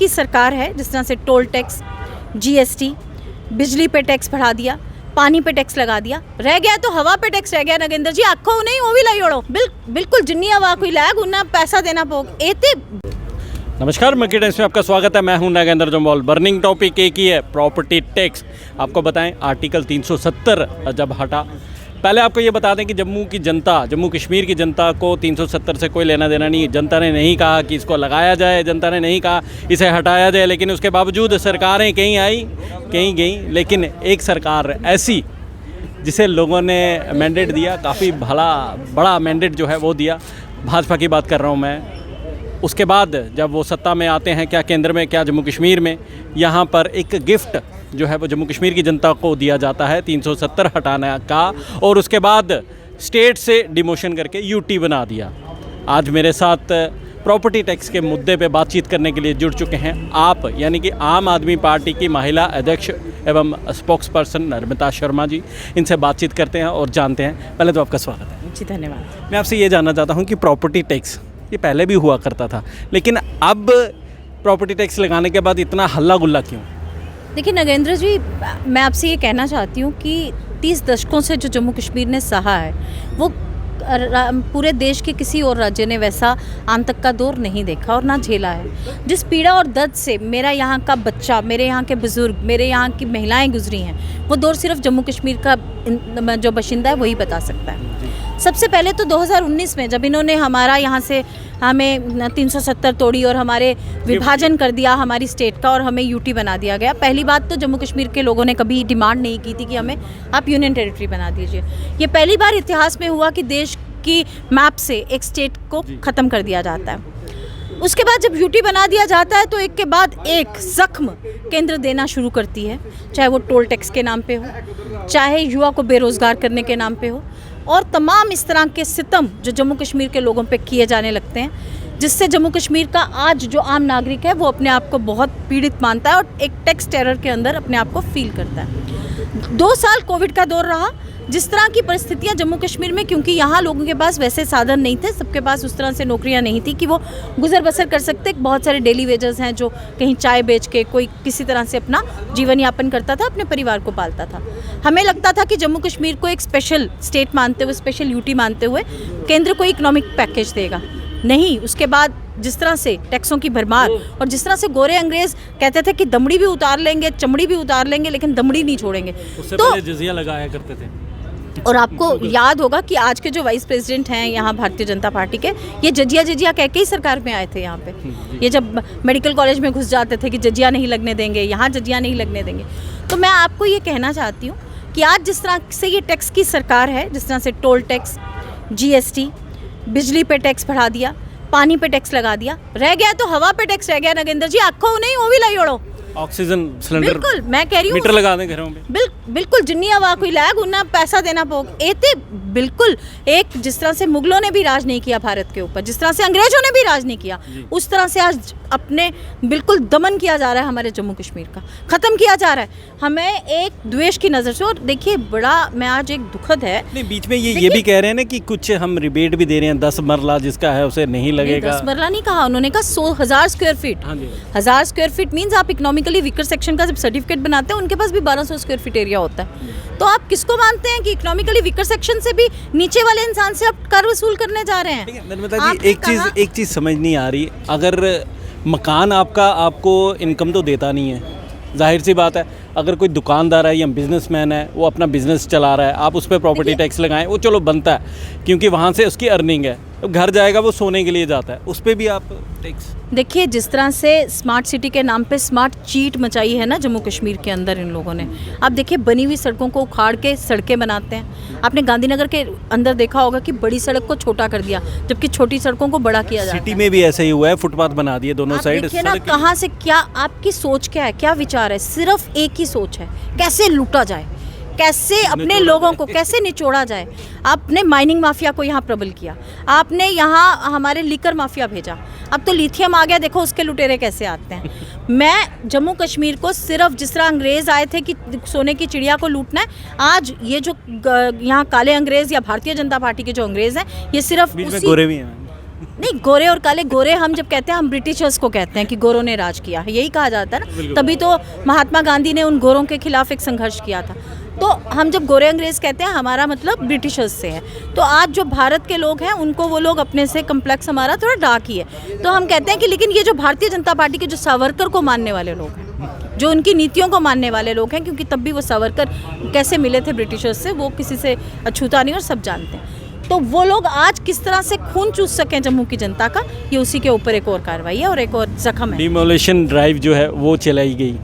की सरकार है, जिस तरह से टोल टैक्स, जीएसटी, बिजली पे टैक्स बढ़ा दिया, पानी पे टैक्स लगा दिया, रह गया तो हवा पे टैक्स रह गया नगेंद्र जी। आखो नहीं वो भी लाई ओढ़ो बिल्कुल जिन्नी हवा कोई लैग उन्ना पैसा देना पोग एते। नमस्कार, मक्की टाइम्स में आपका स्वागत है। मैं हूं नागेंद्र जम्वाल। बर्निंग टॉपिक एक ही है, प्रॉपर्टी टैक्स। आपको बताएं, आर्टिकल 370 जब हटा, पहले आपको ये बता दें कि जम्मू कश्मीर की जनता को 370 से कोई लेना देना नहीं है। जनता ने नहीं कहा कि इसको लगाया जाए, जनता ने नहीं कहा इसे हटाया जाए, लेकिन उसके बावजूद सरकारें कहीं आई कहीं गई। लेकिन एक सरकार ऐसी जिसे लोगों ने मैंडेट दिया, काफ़ी बड़ा मैंडेट जो है वो दिया, भाजपा की बात कर रहा हूँ मैं। उसके बाद जब वो सत्ता में आते हैं, क्या केंद्र में क्या जम्मू कश्मीर में, यहाँ पर एक गिफ्ट जो है वो जम्मू कश्मीर की जनता को दिया जाता है 370 हटाने का। और उसके बाद स्टेट से डिमोशन करके यूटी बना दिया। आज मेरे साथ प्रॉपर्टी टैक्स के मुद्दे पे बातचीत करने के लिए जुड़ चुके हैं आप, यानी कि आम आदमी पार्टी की महिला अध्यक्ष एवं स्पोक्स पर्सन नर्मदा शर्मा जी। इनसे बातचीत करते हैं और जानते हैं। पहले तो आपका स्वागत है जी। धन्यवाद। मैं आपसे ये जानना चाहता हूँ कि प्रॉपर्टी टैक्स ये पहले भी हुआ करता था, लेकिन अब प्रॉपर्टी टैक्स लगाने के बाद इतना हल्ला गुल्ला क्यों? देखिए नगेंद्र जी, मैं आपसे ये कहना चाहती हूँ कि 30 दशकों से जो जम्मू कश्मीर ने सहा है, वो पूरे देश के किसी और राज्य ने वैसा आतंक का दौर नहीं देखा और ना झेला है। जिस पीड़ा और दर्द से मेरा यहाँ का बच्चा, मेरे यहाँ के बुज़ुर्ग, मेरे यहाँ की महिलाएं गुजरी हैं, वो दौर सिर्फ जम्मू कश्मीर का जो बाशिंदा है वही बता सकता है। सबसे पहले तो 2019 में जब इन्होंने हमारा यहाँ से हमें 370 तोड़ी और हमारे विभाजन कर दिया हमारी स्टेट का, और हमें यूटी बना दिया गया। पहली बात तो जम्मू कश्मीर के लोगों ने कभी डिमांड नहीं की थी कि हमें आप यूनियन टेरिटरी बना दीजिए। ये पहली बार इतिहास में हुआ कि देश की मैप से एक स्टेट को ख़त्म कर दिया जाता है। उसके बाद जब यूटी बना दिया जाता है तो एक के बाद एक जख्म केंद्र देना शुरू करती है, चाहे वो टोल टैक्स के नाम पे हो, चाहे युवा को बेरोज़गार करने के नाम पे हो, और तमाम इस तरह के सितम जो जम्मू कश्मीर के लोगों पे किए जाने लगते हैं, जिससे जम्मू कश्मीर का आज जो आम नागरिक है वो अपने आप को बहुत पीड़ित मानता है और एक टैक्स टेरर के अंदर अपने आप को फील करता है। 2 साल कोविड का दौर रहा। जिस तरह की परिस्थितियां जम्मू कश्मीर में, क्योंकि यहाँ लोगों के पास वैसे साधन नहीं थे, सबके पास उस तरह से नौकरियां नहीं थी कि वो गुजर बसर कर सकते। बहुत सारे डेली वेजर्स हैं जो कहीं चाय बेच के कोई किसी तरह से अपना जीवन यापन करता था, अपने परिवार को पालता था। हमें लगता था कि जम्मू कश्मीर को एक स्पेशल स्टेट मानते हुए, स्पेशल यूटी मानते हुए केंद्र को इकोनॉमिक पैकेज देगा। नहीं, उसके बाद जिस तरह से टैक्सों की भरमार और जिस तरह से गोरे अंग्रेज कहते थे कि दमड़ी भी उतार लेंगे, चमड़ी भी उतार लेंगे, लेकिन दमड़ी नहीं छोड़ेंगे। उससे पहले जजिया लगाया करते थे। और आपको याद होगा कि आज के जो वाइस प्रेसिडेंट हैं यहाँ भारतीय जनता पार्टी के, ये जजिया कह के ही सरकार में आए थे यहाँ पे। ये जब मेडिकल कॉलेज में घुस जाते थे कि जजिया नहीं लगने देंगे, यहाँ जजिया नहीं लगने देंगे। तो मैं आपको ये कहना चाहती हूँ कि आज जिस तरह से ये टैक्स की सरकार है, जिस तरह से टोल टैक्स, जीएसटी, बिजली पे टैक्स बढ़ा दिया, पानी पे टैक्स लगा दिया, रह गया तो हवा पे टैक्स रह गया नगेंद्र जी। आखो नहीं वो भी लाई ओढ़ो। ऑक्सीजन सिलेंडर, बिल्कुल मैं कह रही हूँ, मीटर लगा दें घरों में। बिल्कुल जिन्नी हवा कोई लैग उन्ना पैसा देना पोग एते। बिल्कुल एक जिस तरह से मुगलों ने भी राज नहीं किया भारत के ऊपर, जिस तरह से अंग्रेजों ने भी राज नहीं किया, उस तरह से आज अपने बिल्कुल दमन किया जा रहा है हमारे जम्मू कश्मीर का, ख़त्म किया जा रहा है हमें एक द्वेष की नज़र से। और देखिए बड़ा मैं आज एक दुखद है, नहीं बीच में ये भी कह रहे हैं ना कि कुछ हम रिबेट भी दे रहे हैं, 10 मरला जिसका है उसे नहीं लगेगा। 10 मरला नहीं कहा उन्होंने, कहा 100,000 square feet. 1000 square feet means आप इकोनॉमिकली वीकर सेक्शन का जब सर्टिफिकेट बनाते हैं उनके पास भी 1200 स्क्वायर फीट एरिया होता है। तो आप किसको मानते हैं कि इकोनॉमिकली वीकर सेक्शन से भी नीचे वाले इंसान से आप कर वसूल करने जा रहे हैं? नर्मदा जी, एक चीज़ समझ नहीं आ रही। अगर मकान आपको इनकम तो देता नहीं है, जाहिर सी बात है। अगर कोई दुकानदार है या बिजनेसमैन है, वो अपना बिजनेस चला रहा है, आप उस पर प्रॉपर्टी टैक्स लगाएं, वो चलो बनता है क्योंकि वहाँ से उसकी अर्निंग है। घर जाएगा वो सोने के लिए जाता है, उस पर भी आप टैक्स। देखिए जिस तरह से स्मार्ट सिटी के नाम पे स्मार्ट चीट मचाई है ना जम्मू कश्मीर के अंदर इन लोगों ने। आप देखिए बनी हुई सड़कों को उखाड़ के सड़कें बनाते हैं। आपने गांधीनगर के अंदर देखा होगा कि बड़ी सड़क को छोटा कर दिया, जबकि छोटी सड़कों को बड़ा किया जाता है। सिटी में भी ऐसा ही हुआ है, फुटपाथ बना दिए दोनों साइड। देखिए ना कहाँ से क्या आपकी सोच क्या है, क्या विचार है? सिर्फ एक ही सोच है, कैसे लूटा जाए, कैसे अपने लोगों को कैसे निचोड़ा जाए। आपने माइनिंग माफिया को यहाँ प्रबल किया, आपने यहाँ हमारे लीकर माफिया भेजा, अब तो लिथियम आ गया, देखो उसके लुटेरे कैसे आते हैं। मैं जम्मू कश्मीर को सिर्फ जिस तरह अंग्रेज़ आए थे कि सोने की चिड़िया को लूटना है, आज ये जो यहाँ काले अंग्रेज़ या भारतीय जनता पार्टी के जो अंग्रेज़ हैं, ये सिर्फ बीच में गोरे भी हैं। नहीं, गोरे और काले, गोरे हम जब कहते हैं हम ब्रिटिशर्स को कहते हैं कि गोरों ने राज किया है, यही कहा जाता है ना। तभी तो महात्मा गांधी ने उन गोरों के खिलाफ एक संघर्ष किया था। तो हम जब गोरे अंग्रेज कहते हैं हमारा मतलब ब्रिटिशर्स से है। तो आज जो भारत के लोग हैं उनको वो लोग अपने से कम्प्लेक्स हमारा थोड़ा डार्क ही है। तो हम कहते हैं कि लेकिन ये जो भारतीय जनता पार्टी के जो सावरकर को मानने वाले लोग हैं, जो उनकी नीतियों को मानने वाले लोग हैं, क्योंकि तब भी वो सावरकर कैसे मिले थे ब्रिटिशर्स से वो किसी से अछूता नहीं और सब जानते हैं। तो वो लोग आज किस तरह से खून चूस सकें जम्मू की जनता का, ये उसी के ऊपर एक और कार्रवाई है और एक और जख्म है। डिमोलिशन ड्राइव जो है वो चलाई गई,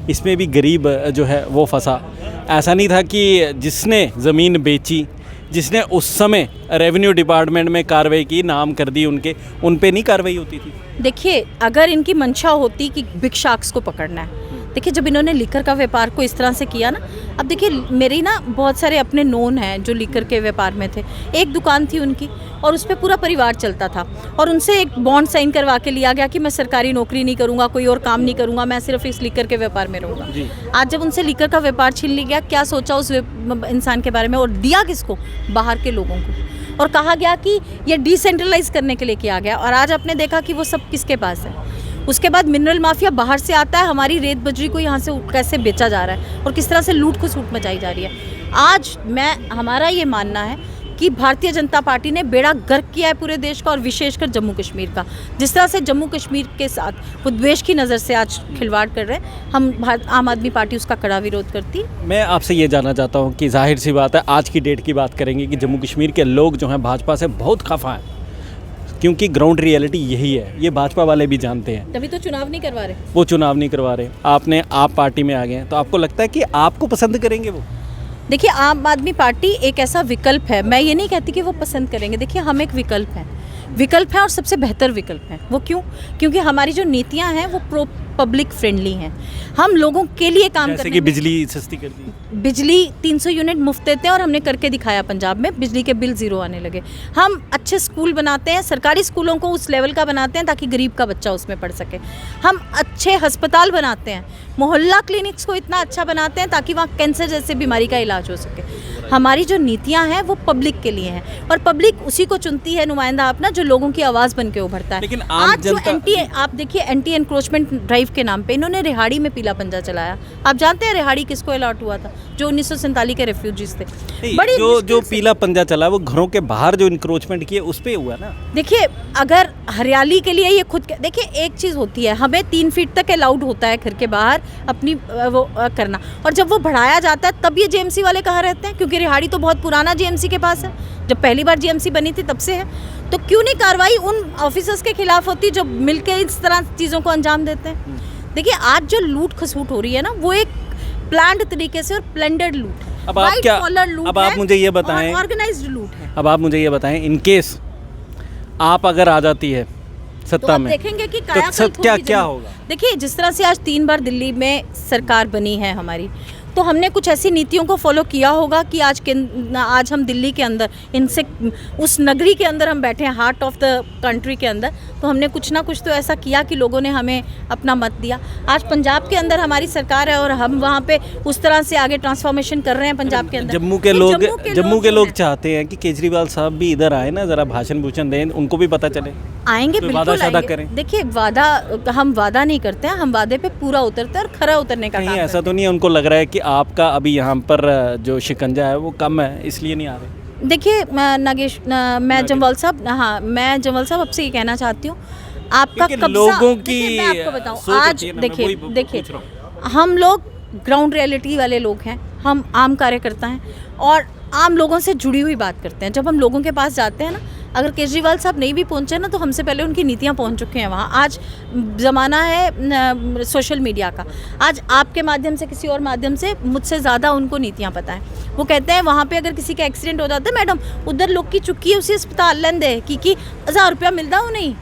इसमें भी गरीब जो है वो फंसा। ऐसा नहीं था कि जिसने ज़मीन बेची, जिसने उस समय रेवेन्यू डिपार्टमेंट में कार्रवाई की, नाम कर दी उनके, उन पे नहीं कार्रवाई होती थी। देखिए, अगर इनकी मंशा होती कि बिग शार्क्स को पकड़ना है, देखिए जब इन्होंने लीकर का व्यापार को इस तरह से किया ना, अब देखिए मेरी ना बहुत सारे अपने नोन हैं जो लीकर के व्यापार में थे। एक दुकान थी उनकी और उस पर पूरा परिवार चलता था और उनसे एक बॉन्ड साइन करवा के लिया गया कि मैं सरकारी नौकरी नहीं करूँगा, कोई और काम नहीं करूँगा, मैं सिर्फ इस लीकर के व्यापार में रहूँगा। आज जब उनसे लीकर का व्यापार छीन लिया गया, क्या सोचा उस इंसान के बारे में और दिया किसको? बाहर के लोगों को। और कहा गया कि ये डिसेंट्रलाइज करने के लिए किया गया और आज आपने देखा कि वो सब किसके पास है। उसके बाद मिनरल माफिया बाहर से आता है, हमारी रेत बजरी को यहाँ से कैसे बेचा जा रहा है और किस तरह से लूट खसूट मचाई जा रही है। आज हमारा ये मानना है कि भारतीय जनता पार्टी ने बेड़ा गर्क किया है पूरे देश का और विशेषकर जम्मू कश्मीर का। जिस तरह से जम्मू कश्मीर के साथ वो द्वेष की नज़र से आज खिलवाड़ कर रहे हैं, हम आम आदमी पार्टी उसका कड़ा विरोध करती है। मैं आपसे ये जानना चाहता हूँ कि जाहिर सी बात है, आज की डेट की बात करेंगे कि जम्मू कश्मीर के लोग जो हैं भाजपा से बहुत खफा हैं, क्योंकि ग्राउंड रियलिटी यही है, ये भाजपा वाले भी जानते हैं। तभी तो चुनाव नहीं करवा रहे, वो चुनाव नहीं करवा रहे। आप पार्टी में आ गए हैं, तो आपको लगता है कि आपको पसंद करेंगे वो? देखिए, आम आदमी पार्टी एक ऐसा विकल्प है, मैं ये नहीं कहती कि वो पसंद करेंगे। देखिए, हम एक विकल्प है और सबसे बेहतर विकल्प है। वो क्यों? क्योंकि हमारी जो नीतियां हैं वो प्रो पब्लिक फ्रेंडली हैं। हम लोगों के लिए काम जैसे करने कि बिजली सस्ती कर दी, बिजली 300 यूनिट मुफ्त देते हैं और हमने करके दिखाया। पंजाब में बिजली के बिल ज़ीरो आने लगे। हम अच्छे स्कूल बनाते हैं, सरकारी स्कूलों को उस लेवल का बनाते हैं ताकि गरीब का बच्चा उसमें पढ़ सके। हम अच्छे अस्पताल बनाते हैं, मोहल्ला क्लिनिक्स को इतना अच्छा बनाते हैं ताकि वहाँ कैंसर जैसे बीमारी का इलाज हो सके। हमारी जो नीतियाँ हैं वो पब्लिक के लिए हैं और पब्लिक उसी को चुनती है नुमाइंदा अपना, जो लोगों की आवाज़ बन के उभरता है। लेकिन आज जो आप देखिए एंटी एनक्रोचमेंट ड्राइव के नाम पे इन्होंने रिहाड़ी में पीला पंजा चलाया। आप जानते हैं रिहाड़ी किसको अलॉट हुआ था? जो 1947 के रेफ्यूजीज थे। बड़ी जो पीला पंजा चला वो घरों के बाहर जो इंक्रोचमेंट किए उस पे हुआ ना। देखिए, अगर हरियाली के लिए ये खुद देखिए, एक चीज़ होती है, हमें 3 फीट तक अलाउड होता है घर के बाहर अपनी वो करना, और जब वो बढ़ाया जाता है तब ये जेएमसी वाले कहाँ रहते हैं? क्योंकि रिहाड़ी तो बहुत पुराना जेएमसी के पास है, जब पहली बार जेएमसी बनी थी तब से है। तो क्यों नहीं कार्रवाई उन ऑफिसर्स के खिलाफ होती जो मिलकर इस तरह चीज़ों को अंजाम देते हैं? देखिए, आज जो लूट खसूट हो रही है ना, वो एक प्लान्ड तरीके से और प्लेंडेड लूट है। अब आप मुझे ये बताएं, ऑर्गेनाइज्ड लूट है। अब आप मुझे ये बताएं, इन केस आप अगर आ जाती है सत्ता तो में, देखेंगे कि तो क्या होगा? देखिए, जिस तरह से आज 3 बार दिल्ली में सरकार बनी है हमारी, तो हमने कुछ ऐसी नीतियों को फॉलो किया होगा कि आज हम दिल्ली के अंदर इनसे उस नगरी के अंदर हम बैठे हैं, हार्ट ऑफ द कंट्री के अंदर, तो हमने कुछ ना कुछ तो ऐसा किया कि लोगों ने हमें अपना मत दिया। आज पंजाब के अंदर हमारी सरकार है और हम वहाँ पे उस तरह से आगे ट्रांसफॉर्मेशन कर रहे हैं पंजाब के अंदर। जम्मू के लोग चाहते हैं कि केजरीवाल साहब भी इधर आए ना, ज़रा भाषण भूषण दें, उनको भी पता चले। आएंगे, बिल्कुल आएंगे। करें। देखिए, हम वादा नहीं करते हैं, हम वादे पे पूरा उतरते हैं और खरा उतरने का काम करते हैं। ऐसा तो नहीं है उनको लग रहा है कि आपका अभी यहाँ पर जो शिकंजा है वो कम है, इसलिए नहीं आ रहे? देखिए मैं जम्वाल साहब, हाँ, मैं जम्वाल साहब आपसे ये कहना चाहती हूँ, आपका कब्जा लोगों की, मैं आपको बताऊँ, आज देखिए हम लोग ग्राउंड रियलिटी वाले लोग हैं, हम आम कार्यकर्ता हैं और आम लोगों से जुड़ी हुई बात करते हैं। जब हम लोगों के पास जाते हैं ना, अगर केजरीवाल साहब नहीं भी पहुंचे ना, तो हमसे पहले उनकी नीतियां पहुंच चुके हैं वहाँ। आज ज़माना है सोशल मीडिया का, आज आपके माध्यम से, किसी और माध्यम से मुझसे ज़्यादा उनको नीतियां पता है। वो कहते हैं वहाँ पे अगर किसी का एक्सीडेंट हो जाता है, मैडम उधर लोग की चुकी है उसी अस्पताल लेंदे कि 1000 रुपया मिलता हो नहीं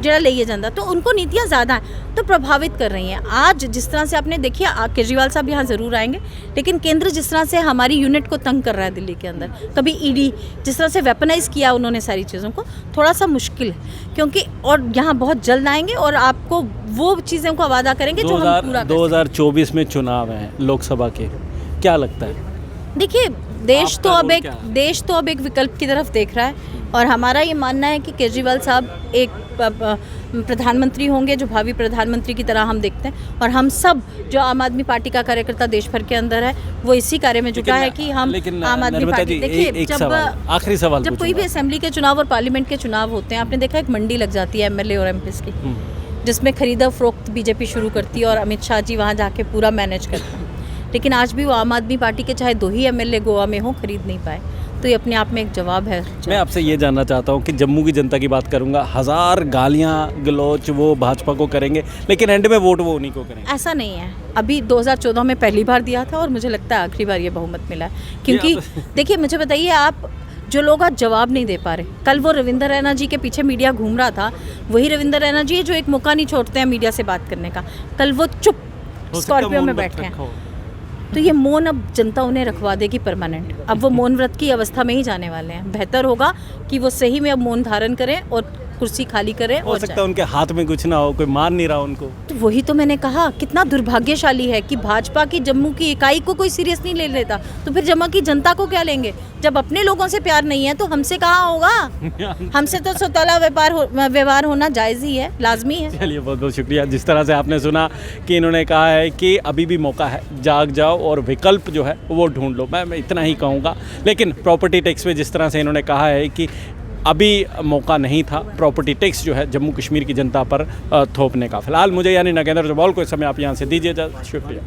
जरा ले जाता, तो उनको नीतियाँ ज़्यादा हैं, तो प्रभावित कर रही हैं। आज जिस तरह से आपने देखिए, केजरीवाल साहब यहाँ ज़रूर आएंगे, लेकिन केंद्र जिस तरह से हमारी यूनिट को तंग कर रहा है दिल्ली के अंदर, कभी ईडी जिस तरह से वेपनाइज किया उन्होंने सारी चीज़ों को, थोड़ा सा मुश्किल है। क्योंकि और यहाँ बहुत जल्द आएंगे और आपको वो चीज़ों का वादा करेंगे जो हम पूरा 2024 में चुनाव हैं लोकसभा के, क्या लगता है? देखिए, देश तो अब एक विकल्प की तरफ देख रहा है। और हमारा ये मानना है कि केजरीवाल साहब एक प्रधानमंत्री होंगे जो भावी प्रधानमंत्री की तरह हम देखते हैं, और हम सब जो आम आदमी पार्टी का कार्यकर्ता देश भर के अंदर है वो इसी कार्य में जुटा है कि हम आम आदमी पार्टी। देखिए, आखिरी सवाल जब कोई भी असेंबली के चुनाव और पार्लियामेंट के चुनाव होते हैं, आपने देखा एक मंडी लग जाती है एमएलए और एमपीस की, जिसमें खरीदा फरोख्त बीजेपी शुरू करती है और अमित शाह जी वहाँ जाके पूरा मैनेज करते हैं। लेकिन आज भी वो आम आदमी पार्टी के चाहे 2 ही एमएलए गोवा में हो खरीद नहीं पाए, तो ये अपने आप में एक जवाब है। मैं आपसे ये जानना चाहता हूँ कि जम्मू की जनता की बात करूँगा, 1000 गालियाँ गलौच वो भाजपा को करेंगे, लेकिन एंड में वोट वो उन्हीं को करेंगे। ऐसा नहीं है। अभी 2014 में पहली बार दिया था और मुझे लगता है आखिरी बार ये बहुमत मिला है, क्योंकि देखिए मुझे बताइए, आप जो लोग आज जवाब नहीं दे पा रहे, कल वो रविंदर रैना जी के पीछे मीडिया घूम रहा था, वही रविंदर रैना जी जो एक मौका नहीं छोड़ते हैं मीडिया से बात करने का, कल वो चुप स्कॉर्पियो में बैठे हैं। तो ये मौन अब जनता उन्हें रखवा देगी परमानेंट। अब वो मौन व्रत की अवस्था में ही जाने वाले हैं। बेहतर होगा कि वो सही में अब मौन धारण करें और कुर्सी खाली करें। हो सकता है उनके हाथ में कुछ ना हो, कोई मार नहीं रहा उनको। तो वही तो मैंने कहा, कितना दुर्भाग्यशाली है कि भाजपा की जम्मू की इकाई को कोई सीरियस नहीं ले लेता, तो फिर जम्मू की जनता को क्या लेंगे? जब अपने लोगों से प्यार नहीं है तो हमसे कहाँ होगा? हमसे तो सौतेला व्यवहार होना जायज़ ही है, लाजमी है। चलिए, बहुत बहुत शुक्रिया। जिस तरह से आपने सुना कि इन्होंने कहा है कि अभी भी मौका है, जाग जाओ और विकल्प जो है वो ढूंढ लो, मैं इतना ही कहूँगा। लेकिन प्रॉपर्टी टैक्स में जिस तरह से इन्होंने कहा है कि अभी मौका नहीं था प्रॉपर्टी टैक्स जो है जम्मू कश्मीर की जनता पर थोपने का। फिलहाल मुझे यानी नागेंद्र जम्वाल को इस समय आप यहाँ से दीजिए इजाज़त। शुक्रिया।